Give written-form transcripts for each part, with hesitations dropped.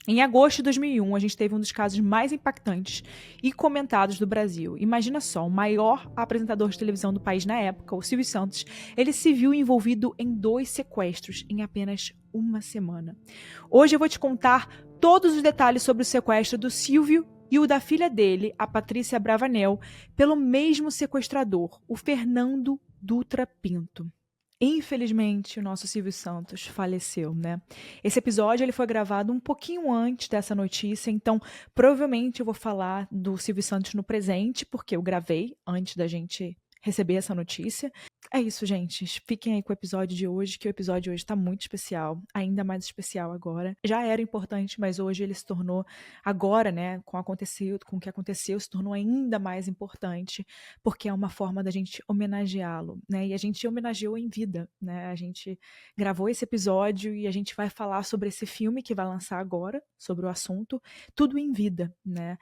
Em agosto de 2001, a gente teve um dos casos mais impactantes e comentados do Brasil. Imagina só, o maior apresentador de televisão do país na época, o Silvio Santos, ele se viu envolvido em 2 sequestros em apenas uma semana. Hoje eu vou te contar todos os detalhes sobre o sequestro do Silvio e o da filha dele, a Patrícia Bravanel, pelo mesmo sequestrador, o Fernando Dutra Pinto. Infelizmente, o nosso Silvio Santos faleceu, né? Esse episódio ele foi gravado um pouquinho antes dessa notícia, então provavelmente eu vou falar do Silvio Santos no presente, porque eu gravei antes da gente receber essa notícia. É isso, gente. Fiquem aí com o episódio de hoje, que o episódio de hoje tá muito especial, ainda mais especial agora. Já era importante, mas hoje ele se tornou, agora, né, com o que aconteceu, se tornou ainda mais importante, porque é uma forma da gente homenageá-lo, né? E a gente homenageou em vida, né? A gente gravou esse episódio e a gente vai falar sobre esse filme que vai lançar agora, sobre o assunto, tudo em vida, né?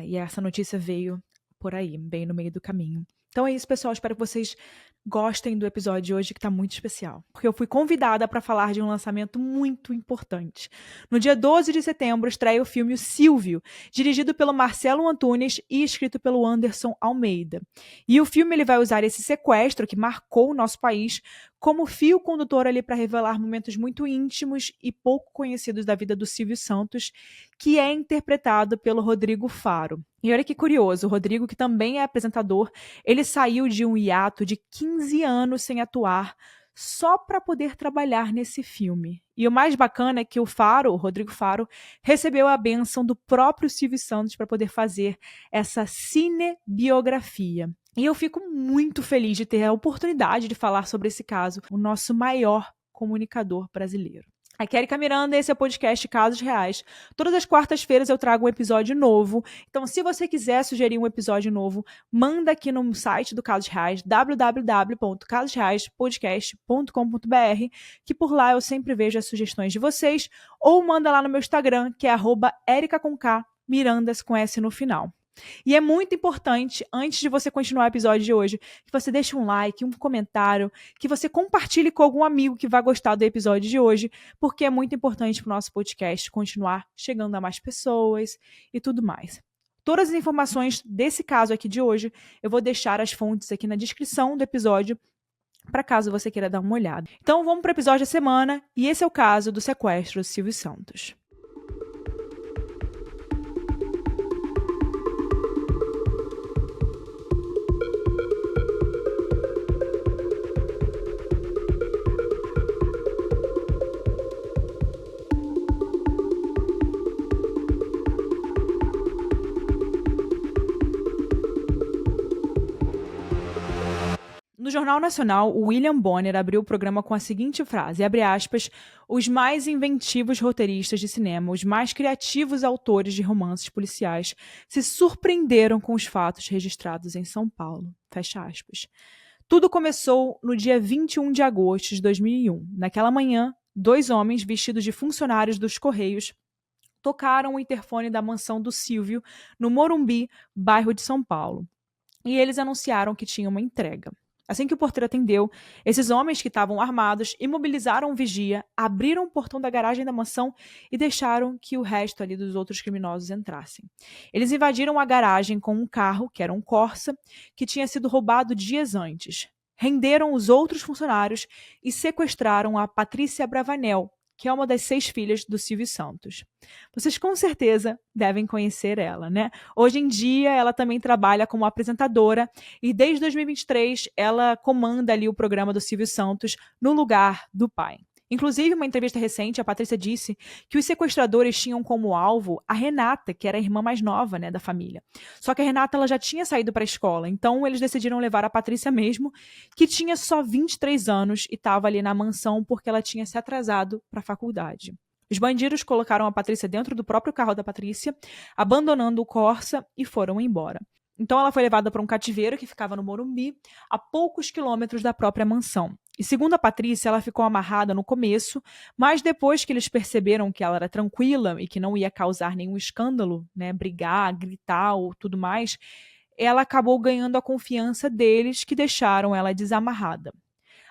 E essa notícia veio por aí, bem no meio do caminho. Então é isso, pessoal. Espero que vocês gostem do episódio de hoje, que está muito especial. Porque eu fui convidada para falar de um lançamento muito importante. No dia 12 de setembro, estreia o filme O Silvio, dirigido pelo Marcelo Antunes e escrito pelo Anderson Almeida. E o filme ele vai usar esse sequestro que marcou o nosso país como fio condutor ali para revelar momentos muito íntimos e pouco conhecidos da vida do Silvio Santos, que é interpretado pelo Rodrigo Faro. E olha que curioso, o Rodrigo, que também é apresentador, ele saiu de um hiato de 15 anos sem atuar só para poder trabalhar nesse filme. E o mais bacana é que o Rodrigo Faro, recebeu a bênção do próprio Silvio Santos para poder fazer essa cinebiografia. E eu fico muito feliz de ter a oportunidade de falar sobre esse caso, o nosso maior comunicador brasileiro. Aqui é Erika Miranda, esse é o podcast Casos Reais. Todas as quartas-feiras eu trago um episódio novo. Então, se você quiser sugerir um episódio novo, manda aqui no site do Casos Reais, www.casosreaispodcast.com.br, que por lá eu sempre vejo as sugestões de vocês, ou manda lá no meu Instagram, que é @erica com K, Mirandas com S no final. E é muito importante, antes de você continuar o episódio de hoje, que você deixe um like, um comentário, que você compartilhe com algum amigo que vai gostar do episódio de hoje, porque é muito importante para o nosso podcast continuar chegando a mais pessoas e tudo mais. Todas as informações desse caso aqui de hoje, eu vou deixar as fontes aqui na descrição do episódio, para caso você queira dar uma olhada. Então vamos para o episódio da semana, e esse é o caso do sequestro do Silvio Santos. No Jornal Nacional, o William Bonner abriu o programa com a seguinte frase, abre aspas, os mais inventivos roteiristas de cinema, os mais criativos autores de romances policiais se surpreenderam com os fatos registrados em São Paulo, fecha aspas. Tudo começou no dia 21 de agosto de 2001. Naquela manhã, 2 homens vestidos de funcionários dos Correios tocaram o interfone da mansão do Silvio, no Morumbi, bairro de São Paulo. E eles anunciaram que tinha uma entrega. Assim que o porteiro atendeu, esses homens que estavam armados imobilizaram o vigia, abriram o portão da garagem da mansão e deixaram que o resto ali dos outros criminosos entrassem. Eles invadiram a garagem com um carro, que era um Corsa, que tinha sido roubado dias antes. Renderam os outros funcionários e sequestraram a Patrícia Bravanel, que é uma das 6 filhas do Silvio Santos. Vocês com certeza devem conhecer ela, né? Hoje em dia, ela também trabalha como apresentadora e desde 2023 ela comanda ali o programa do Silvio Santos no lugar do pai. Inclusive, uma entrevista recente, a Patrícia disse que os sequestradores tinham como alvo a Renata, que era a irmã mais nova, né, da família. Só que a Renata ela já tinha saído para a escola, então eles decidiram levar a Patrícia mesmo, que tinha só 23 anos e estava ali na mansão porque ela tinha se atrasado para a faculdade. Os bandidos colocaram a Patrícia dentro do próprio carro da Patrícia, abandonando o Corsa e foram embora. Então ela foi levada para um cativeiro que ficava no Morumbi, a poucos quilômetros da própria mansão. E segundo a Patrícia, ela ficou amarrada no começo, mas depois que eles perceberam que ela era tranquila e que não ia causar nenhum escândalo, né, brigar, gritar ou tudo mais, ela acabou ganhando a confiança deles, que deixaram ela desamarrada.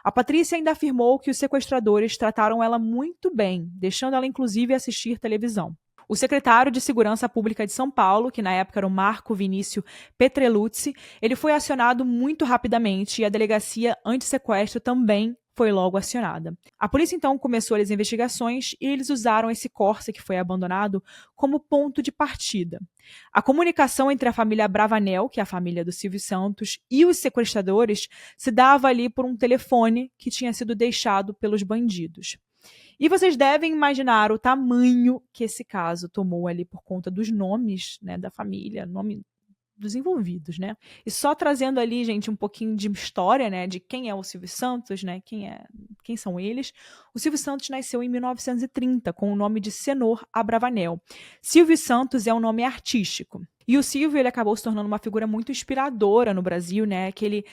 A Patrícia ainda afirmou que os sequestradores trataram ela muito bem, deixando ela inclusive assistir televisão. O secretário de Segurança Pública de São Paulo, que na época era o Marco Vinícius Petreluzzi, ele foi acionado muito rapidamente e a delegacia anti-sequestro também foi logo acionada. A polícia então começou as investigações e eles usaram esse Corsa que foi abandonado como ponto de partida. A comunicação entre a família Bravanel, que é a família do Silvio Santos, e os sequestradores se dava ali por um telefone que tinha sido deixado pelos bandidos. E vocês devem imaginar o tamanho que esse caso tomou ali por conta dos nomes, né, da família, nome dos envolvidos, né? E só trazendo ali, gente, um pouquinho de história, né, de quem é o Silvio Santos, né, quem são eles. O Silvio Santos nasceu em 1930 com o nome de Senhor Abravanel. Silvio Santos é um nome artístico. E o Silvio, ele acabou se tornando uma figura muito inspiradora no Brasil, né? Aquele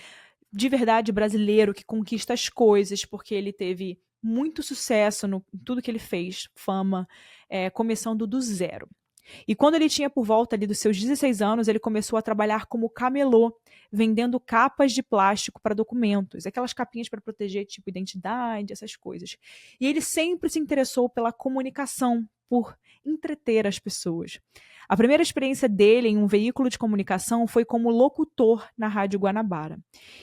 de verdade brasileiro que conquista as coisas, porque ele teve muito sucesso em tudo que ele fez, fama, começando do zero. E quando ele tinha por volta ali dos seus 16 anos, ele começou a trabalhar como camelô, vendendo capas de plástico para documentos, aquelas capinhas para proteger tipo identidade, essas coisas. E ele sempre se interessou pela comunicação, por entreter as pessoas. A primeira experiência dele em um veículo de comunicação foi como locutor na Rádio Guanabara.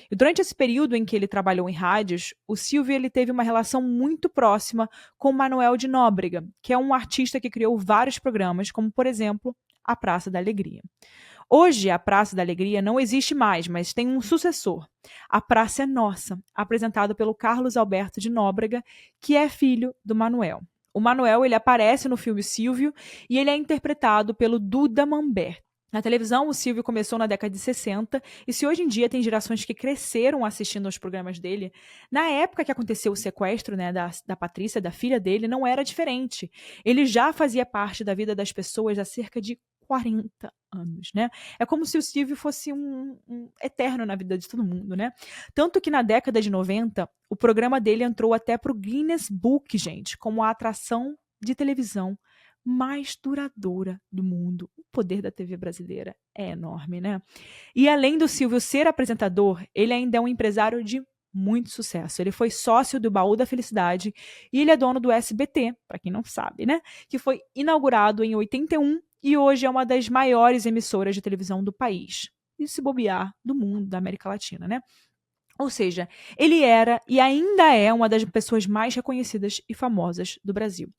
E durante esse período em que ele trabalhou em rádios, o Silvio ele teve uma relação muito próxima com Manuel de Nóbrega, que é um artista que criou vários programas, como, por exemplo, a Praça da Alegria. Hoje, a Praça da Alegria não existe mais, mas tem um sucessor. A Praça é Nossa, apresentado pelo Carlos Alberto de Nóbrega, que é filho do Manuel. O Manuel, ele aparece no filme Silvio e ele é interpretado pelo Duda Mambert. Na televisão, o Silvio começou na década de 60 e se hoje em dia tem gerações que cresceram assistindo aos programas dele, na época que aconteceu o sequestro, né, da Patrícia, da filha dele, não era diferente. Ele já fazia parte da vida das pessoas há cerca de 40 anos, né? É como se o Silvio fosse um eterno na vida de todo mundo, né? Tanto que na década de 90, o programa dele entrou até pro Guinness Book, gente, como a atração de televisão mais duradoura do mundo. O poder da TV brasileira é enorme, né? E além do Silvio ser apresentador, ele ainda é um empresário de muito sucesso. Ele foi sócio do Baú da Felicidade e ele é dono do SBT, para quem não sabe, né? Que foi inaugurado em 81 e hoje é uma das maiores emissoras de televisão do país. E se bobear, do mundo, da América Latina, né? Ou seja, ele era e ainda é uma das pessoas mais reconhecidas e famosas do Brasil.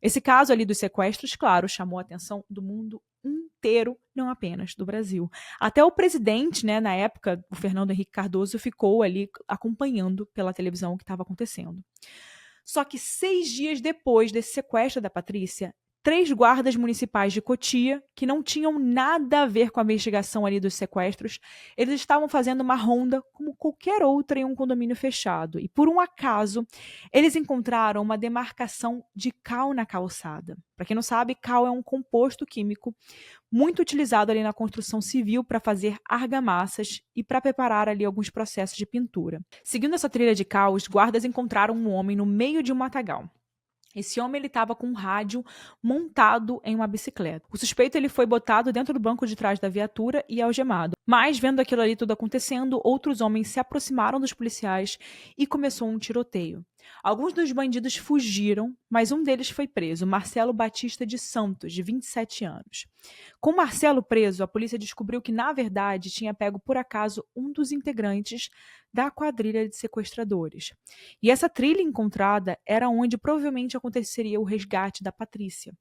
Esse caso ali dos sequestros, claro, chamou a atenção do mundo inteiro, não apenas do Brasil. Até o presidente, né, na época, o Fernando Henrique Cardoso, ficou ali acompanhando pela televisão o que estava acontecendo. Só que 6 dias depois desse sequestro da Patrícia, 3 guardas municipais de Cotia, que não tinham nada a ver com a investigação ali dos sequestros, eles estavam fazendo uma ronda como qualquer outra em um condomínio fechado. E por um acaso, eles encontraram uma demarcação de cal na calçada. Para quem não sabe, cal é um composto químico muito utilizado ali na construção civil para fazer argamassas e para preparar ali alguns processos de pintura. Seguindo essa trilha de cal, os guardas encontraram um homem no meio de um matagal. Esse homem estava com um rádio montado em uma bicicleta. O suspeito ele foi botado dentro do banco de trás da viatura e algemado. Mas, vendo aquilo ali tudo acontecendo, outros homens se aproximaram dos policiais e começou um tiroteio. Alguns dos bandidos fugiram, mas um deles foi preso, Marcelo Batista de Santos, de 27 anos. Com Marcelo preso, a polícia descobriu que, na verdade, tinha pego por acaso um dos integrantes da quadrilha de sequestradores. E essa trilha encontrada era onde provavelmente aconteceria o resgate da Patrícia.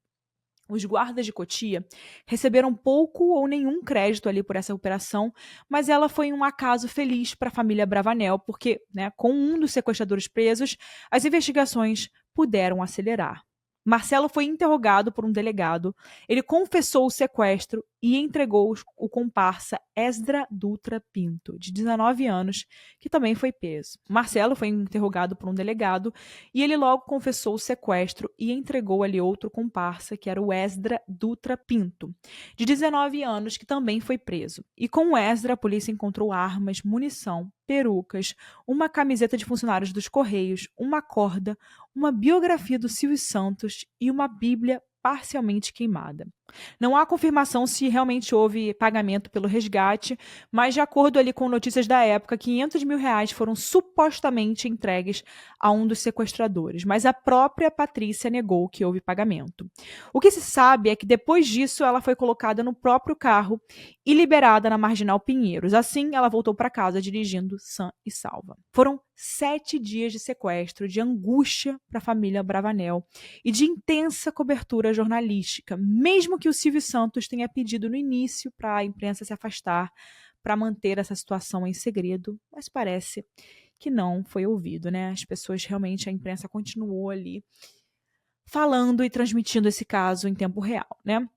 Os guardas de Cotia receberam pouco ou nenhum crédito ali por essa operação, mas ela foi um acaso feliz para a família Bravanel, porque, né, com um dos sequestradores presos, as investigações puderam acelerar. Marcelo foi interrogado por um delegado, ele confessou o sequestro e entregou o comparsa Esdra Dutra Pinto, de 19 anos, que também foi preso. Marcelo foi interrogado por um delegado e ele logo confessou o sequestro e entregou ali outro comparsa, que era o Esdra Dutra Pinto, de 19 anos, que também foi preso. E com o Esdra, a polícia encontrou armas, munição, perucas, uma camiseta de funcionários dos Correios, uma corda, uma biografia do Silvio Santos e uma Bíblia parcialmente queimada. Não há confirmação se realmente houve pagamento pelo resgate, mas de acordo ali com notícias da época, R$ 500 mil foram supostamente entregues a um dos sequestradores, mas a própria Patrícia negou que houve pagamento. O que se sabe é que depois disso ela foi colocada no próprio carro e liberada na Marginal Pinheiros. Assim, ela voltou para casa dirigindo sã e salva. Foram 7 dias de sequestro, de angústia para a família Bravanel e de intensa cobertura jornalística, mesmo que o Silvio Santos tenha pedido no início para a imprensa se afastar, para manter essa situação em segredo, mas parece que não foi ouvido, né? As pessoas realmente, a imprensa continuou ali falando e transmitindo esse caso em tempo real, né?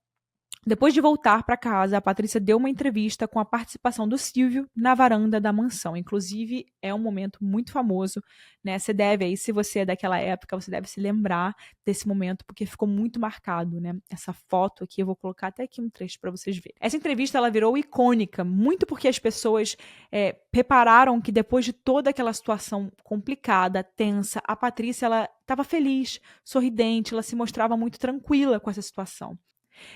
Depois de voltar para casa, a Patrícia deu uma entrevista com a participação do Silvio na varanda da mansão. Inclusive, é um momento muito famoso, né? Você deve aí, se você é daquela época, você deve se lembrar desse momento, porque ficou muito marcado, né? Essa foto aqui, eu vou colocar até aqui um trecho para vocês verem. Essa entrevista, ela virou icônica, muito porque as pessoas repararam que depois de toda aquela situação complicada, tensa, a Patrícia, ela estava feliz, sorridente, ela se mostrava muito tranquila com essa situação.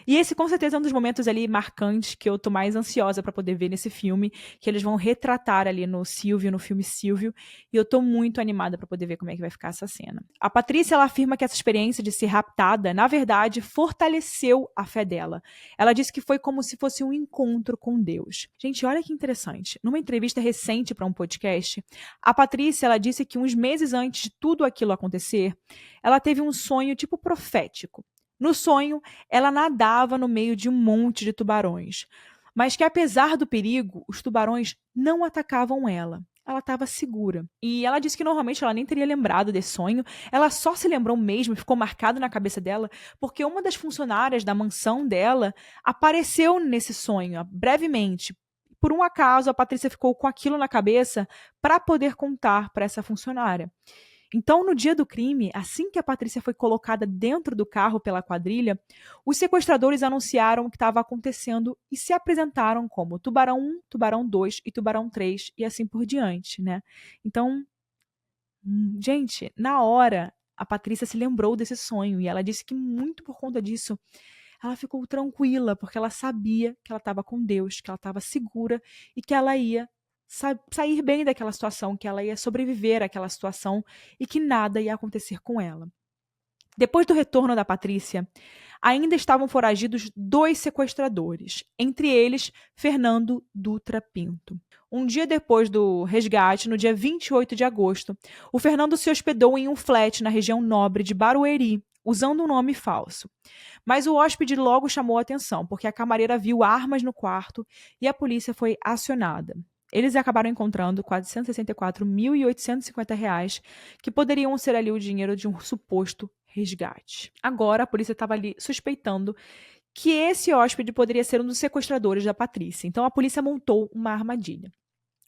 E esse, com certeza, é um dos momentos ali marcantes que eu tô mais ansiosa para poder ver nesse filme, que eles vão retratar ali no Silvio, no filme Silvio, e eu tô muito animada para poder ver como é que vai ficar essa cena. A Patrícia, ela afirma que essa experiência de ser raptada, na verdade, fortaleceu a fé dela. Ela disse que foi como se fosse um encontro com Deus. Gente, olha que interessante. Numa entrevista recente para um podcast, a Patrícia, ela disse que uns meses antes de tudo aquilo acontecer, ela teve um sonho tipo profético. No sonho, ela nadava no meio de um monte de tubarões, mas que apesar do perigo, os tubarões não atacavam ela. Ela estava segura. E ela disse que normalmente ela nem teria lembrado desse sonho, ela só se lembrou mesmo, ficou marcado na cabeça dela, porque uma das funcionárias da mansão dela apareceu nesse sonho, brevemente. Por um acaso, a Patrícia ficou com aquilo na cabeça para poder contar para essa funcionária. Então, no dia do crime, assim que a Patrícia foi colocada dentro do carro pela quadrilha, os sequestradores anunciaram o que estava acontecendo e se apresentaram como Tubarão 1, Tubarão 2 e Tubarão 3 e assim por diante, né? Então, gente, na hora, a Patrícia se lembrou desse sonho e ela disse que muito por conta disso, ela ficou tranquila, porque ela sabia que ela estava com Deus, que ela estava segura e que ela ia sair bem daquela situação, que ela ia sobreviver àquela situação e que nada ia acontecer com ela. Depois do retorno da Patrícia, ainda estavam foragidos 2 sequestradores, entre eles Fernando Dutra Pinto. Um dia depois do resgate, no dia 28 de agosto, o Fernando se hospedou em um flat na região nobre de Barueri, usando um nome falso. Mas o hóspede logo chamou a atenção, porque a camareira viu armas no quarto e a polícia foi acionada. Eles acabaram encontrando R$ 464.850, que poderiam ser ali o dinheiro de um suposto resgate. Agora, a polícia estava ali suspeitando que esse hóspede poderia ser um dos sequestradores da Patrícia. Então, a polícia montou uma armadilha.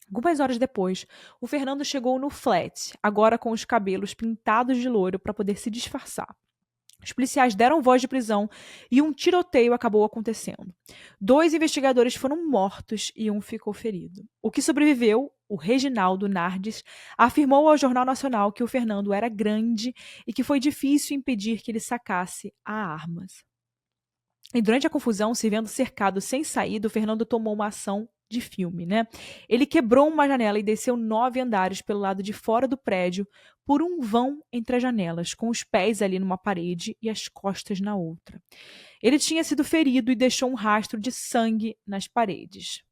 Algumas horas depois, o Fernando chegou no flat, agora com os cabelos pintados de loiro para poder se disfarçar. Os policiais deram voz de prisão e um tiroteio acabou acontecendo. 2 investigadores foram mortos e um ficou ferido. O que sobreviveu, o Reginaldo Nardes, afirmou ao Jornal Nacional que o Fernando era grande e que foi difícil impedir que ele sacasse a armas. E durante a confusão, se vendo cercado sem saída, o Fernando tomou uma ação de filme, né? Ele quebrou uma janela e desceu 9 andares pelo lado de fora do prédio por um vão entre as janelas, com os pés ali numa parede e as costas na outra. Ele tinha sido ferido e deixou um rastro de sangue nas paredes.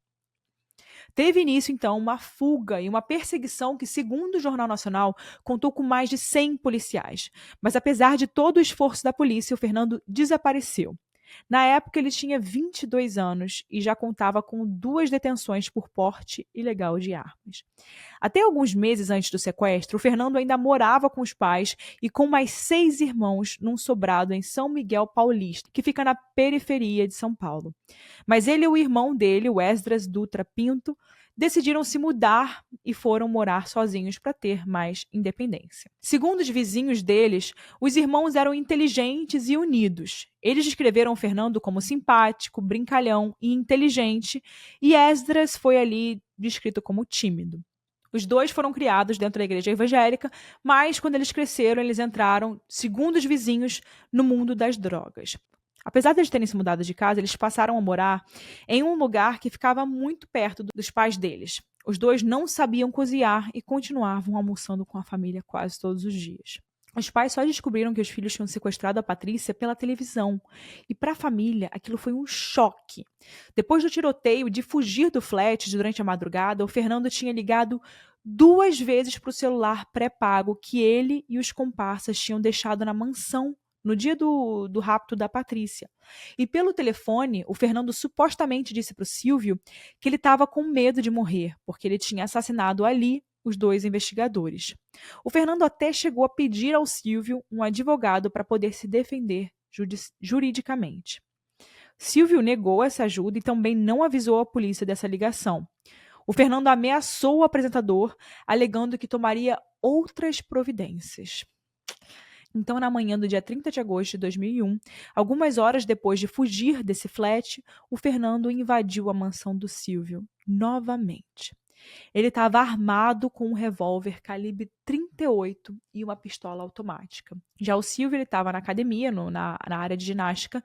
Teve início, então, uma fuga e uma perseguição que, segundo o Jornal Nacional, contou com mais de 100 policiais. Mas, apesar de todo o esforço da polícia, o Fernando desapareceu. Na época, ele tinha 22 anos e já contava com 2 detenções por porte ilegal de armas. Até alguns meses antes do sequestro, o Fernando ainda morava com os pais e com mais 6 irmãos num sobrado em São Miguel Paulista, que fica na periferia de São Paulo. Mas ele e o irmão dele, o Esdras Dutra Pinto, decidiram se mudar e foram morar sozinhos para ter mais independência. Segundo os vizinhos deles, os irmãos eram inteligentes e unidos. Eles descreveram o Fernando como simpático, brincalhão e inteligente, e Esdras foi ali descrito como tímido. Os 2 foram criados dentro da igreja evangélica, mas quando eles cresceram, eles entraram, segundo os vizinhos, no mundo das drogas. Apesar de eles terem se mudado de casa, eles passaram a morar em um lugar que ficava muito perto dos pais deles. Os dois não sabiam cozinhar e continuavam almoçando com a família quase todos os dias. Os pais só descobriram que os filhos tinham sequestrado a Patrícia pela televisão. E para a família, aquilo foi um choque. Depois do tiroteio e de fugir do flat durante a madrugada, o Fernando tinha ligado 2 vezes para o celular pré-pago que ele e os comparsas tinham deixado na mansão no dia do rapto da Patrícia. E pelo telefone, o Fernando supostamente disse para o Silvio que ele estava com medo de morrer, porque ele tinha assassinado ali os 2 investigadores. O Fernando até chegou a pedir ao Silvio um advogado para poder se defender juridicamente. Silvio negou essa ajuda e também não avisou a polícia dessa ligação. O Fernando ameaçou o apresentador, alegando que tomaria outras providências. Então, na manhã do dia 30 de agosto de 2001, algumas horas depois de fugir desse flat, o Fernando invadiu a mansão do Silvio novamente. Ele estava armado com um revólver calibre 38 e uma pistola automática. Já o Silvio estava na academia, na área de ginástica,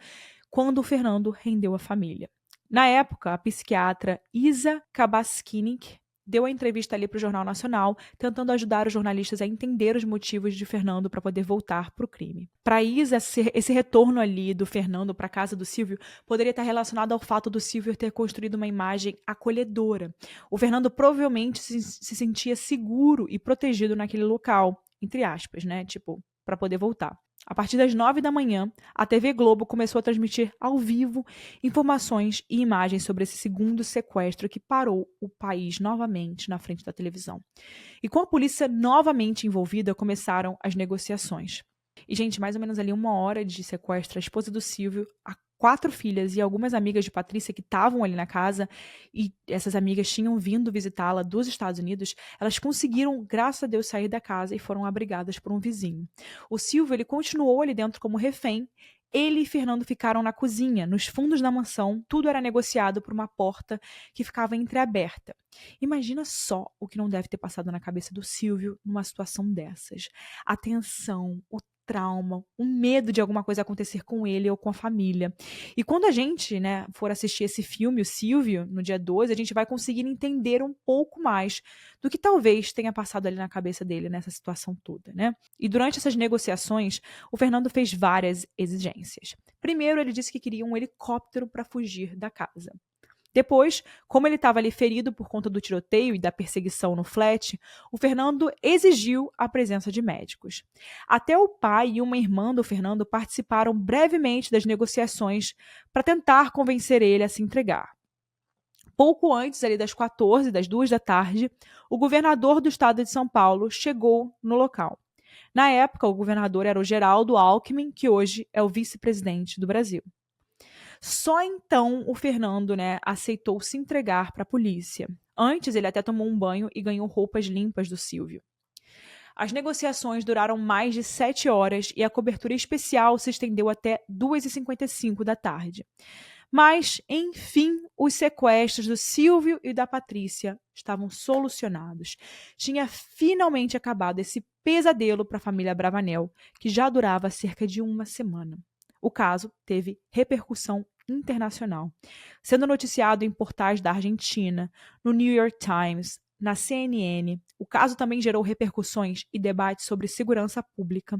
quando o Fernando rendeu a família. Na época, a psiquiatra Isa Kabaskinik deu a entrevista ali para o Jornal Nacional, tentando ajudar os jornalistas a entender os motivos de Fernando para poder voltar para o crime. Para Isa, esse retorno ali do Fernando para a casa do Silvio poderia estar relacionado ao fato do Silvio ter construído uma imagem acolhedora. O Fernando provavelmente se sentia seguro e protegido naquele local, entre aspas, né? Tipo, para poder voltar. A partir das 9 da manhã, a TV Globo começou a transmitir ao vivo informações e imagens sobre esse segundo sequestro que parou o país novamente na frente da televisão. E com a polícia novamente envolvida, começaram as negociações. E, gente, mais ou menos ali 1 hora de sequestro, a esposa do Silvio, a 4 filhas e algumas amigas de Patrícia que estavam ali na casa, e essas amigas tinham vindo visitá-la dos Estados Unidos, elas conseguiram, graças a Deus, sair da casa e foram abrigadas por um vizinho. O Silvio, ele continuou ali dentro como refém. Ele e Fernando ficaram na cozinha, nos fundos da mansão. Tudo era negociado por uma porta que ficava entreaberta. Imagina só o que não deve ter passado na cabeça do Silvio numa situação dessas. A tensão, o trauma, o medo de alguma coisa acontecer com ele ou com a família. E quando a gente, né, for assistir esse filme, o Silvio, no dia 12, a gente vai conseguir entender um pouco mais do que talvez tenha passado ali na cabeça dele nessa situação toda, né? E durante essas negociações, o Fernando fez várias exigências. Primeiro, ele disse que queria um helicóptero para fugir da casa. Depois, como ele estava ali ferido por conta do tiroteio e da perseguição no flat, o Fernando exigiu a presença de médicos. Até o pai e uma irmã do Fernando participaram brevemente das negociações para tentar convencer ele a se entregar. Pouco antes ali das 14, das 2 da tarde, o governador do estado de São Paulo chegou no local. Na época, o governador era o Geraldo Alckmin, que hoje é o vice-presidente do Brasil. Só então o Fernando, né, aceitou se entregar para a polícia. Antes, ele até tomou um banho e ganhou roupas limpas do Silvio. As negociações duraram mais de 7 horas e a cobertura especial se estendeu até 2h55 da tarde. Mas, enfim, os sequestros do Silvio e da Patrícia estavam solucionados. Tinha finalmente acabado esse pesadelo para a família Bravanel, que já durava cerca de 1 semana. O caso teve repercussão internacional, sendo noticiado em portais da Argentina, no New York Times, na CNN. O caso também gerou repercussões e debates sobre segurança pública,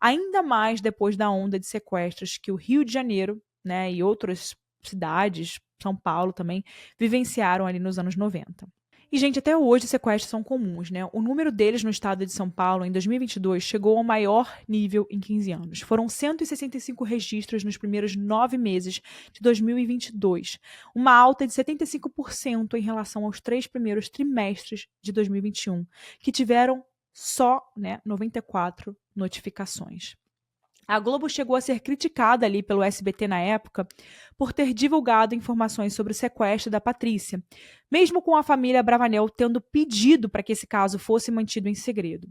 ainda mais depois da onda de sequestros que o Rio de Janeiro, né, e outras cidades, São Paulo também, vivenciaram ali nos anos 90. E, gente, até hoje os sequestros são comuns, né? O número deles no estado de São Paulo, em 2022, chegou ao maior nível em 15 anos. Foram 165 registros nos primeiros 9 meses de 2022, uma alta de 75% em relação aos 3 primeiros trimestres de 2021, que tiveram só, né, 94 notificações. A Globo chegou a ser criticada ali pelo SBT na época por ter divulgado informações sobre o sequestro da Patrícia, mesmo com a família Bravanel tendo pedido para que esse caso fosse mantido em segredo.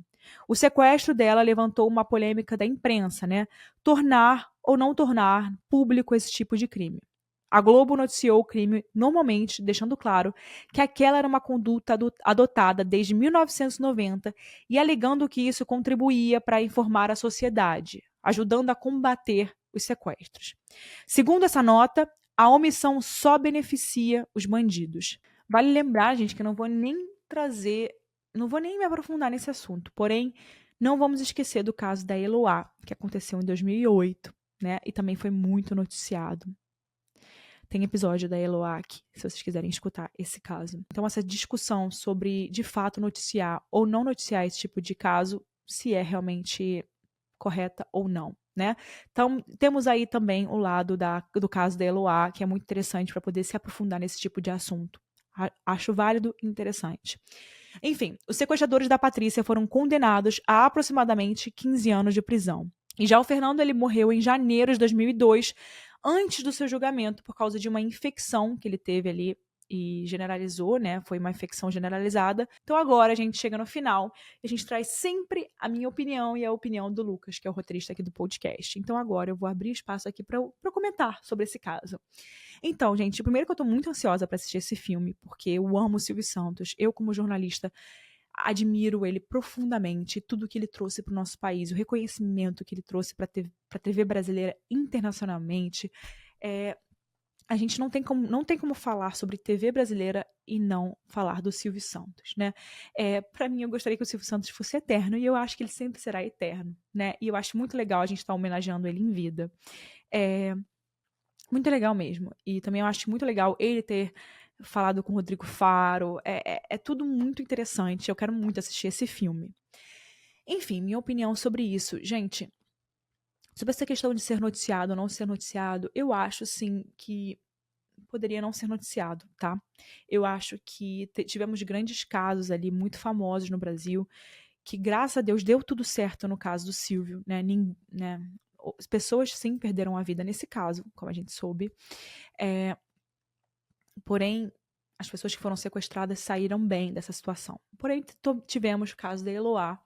O sequestro dela levantou uma polêmica da imprensa, né? Tornar ou não tornar público esse tipo de crime. A Globo noticiou o crime normalmente, deixando claro que aquela era uma conduta adotada desde 1990 e alegando que isso contribuía para informar a sociedade, ajudando a combater os sequestros. Segundo essa nota, a omissão só beneficia os bandidos. Vale lembrar, gente, que eu não vou nem me aprofundar nesse assunto, porém, não vamos esquecer do caso da Eloá, que aconteceu em 2008, né? E também foi muito noticiado. Tem episódio da Eloá aqui, se vocês quiserem escutar esse caso. Então, essa discussão sobre, de fato, noticiar ou não noticiar esse tipo de caso, se é realmente correta ou não, né? Então, temos aí também o lado do caso da Eloá, que é muito interessante para poder se aprofundar nesse tipo de assunto. Acho válido e interessante. Enfim, os sequestradores da Patrícia foram condenados a aproximadamente 15 anos de prisão. E já o Fernando, ele morreu em janeiro de 2002, antes do seu julgamento, por causa de uma infecção que ele teve ali e generalizou, né? Foi uma infecção generalizada. Então agora a gente chega no final e a gente traz sempre a minha opinião e a opinião do Lucas, que é o roteirista aqui do podcast. Então agora eu vou abrir espaço aqui para eu comentar sobre esse caso. Então, gente, primeiro que eu tô muito ansiosa para assistir esse filme, porque eu amo o Silvio Santos. Eu, como jornalista, admiro ele profundamente, tudo que ele trouxe para o nosso país, o reconhecimento que ele trouxe para a TV brasileira internacionalmente. A gente não tem como falar sobre TV brasileira e não falar do Silvio Santos, né? Para mim, eu gostaria que o Silvio Santos fosse eterno, e eu acho que ele sempre será eterno, né? E eu acho muito legal a gente estar homenageando ele em vida. Muito legal mesmo. E também eu acho muito legal ele ter falado com o Rodrigo Faro. É tudo muito interessante. Eu quero muito assistir esse filme. Enfim, minha opinião sobre isso. Gente, sobre essa questão de ser noticiado ou não ser noticiado, eu acho, sim, que poderia não ser noticiado, tá? Eu acho que tivemos grandes casos ali, muito famosos no Brasil, que, graças a Deus, deu tudo certo no caso do Silvio, né? As pessoas, sim, perderam a vida nesse caso, como a gente soube. Porém, as pessoas que foram sequestradas saíram bem dessa situação. Porém, tivemos o caso da Eloá,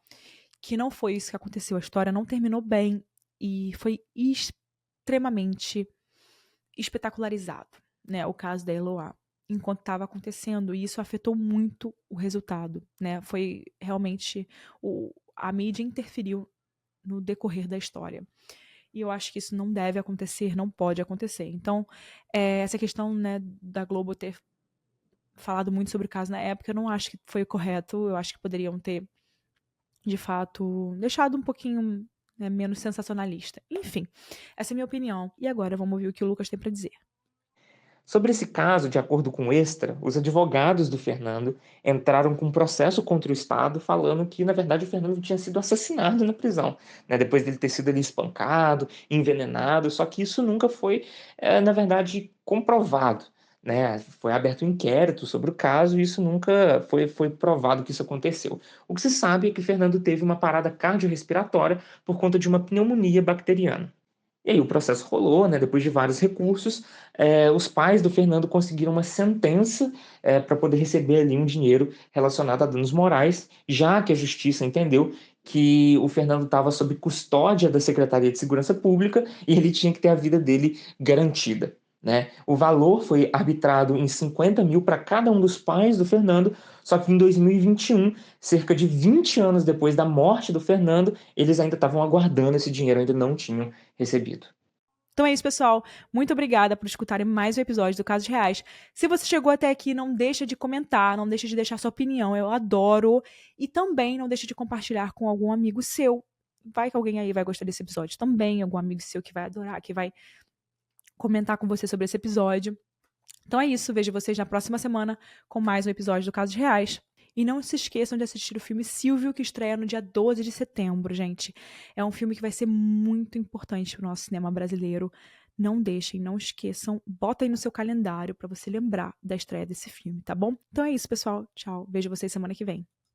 que não foi isso que aconteceu. A história não terminou bem e foi extremamente espetacularizado, né? O caso da Eloá, enquanto estava acontecendo, e isso afetou muito o resultado, né? Foi realmente a mídia interferiu no decorrer da história. E eu acho que isso não deve acontecer, não pode acontecer. Então, essa questão, né, da Globo ter falado muito sobre o caso na época, eu não acho que foi correto. Eu acho que poderiam ter, de fato, deixado um pouquinho, né, menos sensacionalista. Enfim, essa é a minha opinião. E agora vamos ouvir o que o Lucas tem para dizer. Sobre esse caso, de acordo com o Extra, os advogados do Fernando entraram com um processo contra o Estado falando que, na verdade, o Fernando tinha sido assassinado na prisão, né, depois dele ter sido ali espancado, envenenado, só que isso nunca foi, na verdade, comprovado. Né? Foi aberto um inquérito sobre o caso e isso nunca foi provado que isso aconteceu. O que se sabe é que Fernando teve uma parada cardiorrespiratória por conta de uma pneumonia bacteriana. E aí o processo rolou, né? Depois de vários recursos, os pais do Fernando conseguiram uma sentença para poder receber ali um dinheiro relacionado a danos morais, já que a justiça entendeu que o Fernando estava sob custódia da Secretaria de Segurança Pública e ele tinha que ter a vida dele garantida. Né? O valor foi arbitrado em 50 mil para cada um dos pais do Fernando, só que em 2021, cerca de 20 anos depois da morte do Fernando, eles ainda estavam aguardando esse dinheiro, ainda não tinham recebido. Então é isso, pessoal. Muito obrigada por escutarem mais um episódio do Casos Reais. Se você chegou até aqui, não deixa de comentar, não deixa de deixar sua opinião. Eu adoro. E também não deixa de compartilhar com algum amigo seu. Vai que alguém aí vai gostar desse episódio também, algum amigo seu que vai adorar, que vai comentar com você sobre esse episódio. Então é isso. Vejo vocês na próxima semana com mais um episódio do Casos Reais. E não se esqueçam de assistir o filme Silvio, que estreia no dia 12 de setembro, gente. É um filme que vai ser muito importante para o nosso cinema brasileiro. Não deixem, não esqueçam. Bota aí no seu calendário para você lembrar da estreia desse filme, tá bom? Então é isso, pessoal. Tchau. Vejo vocês semana que vem.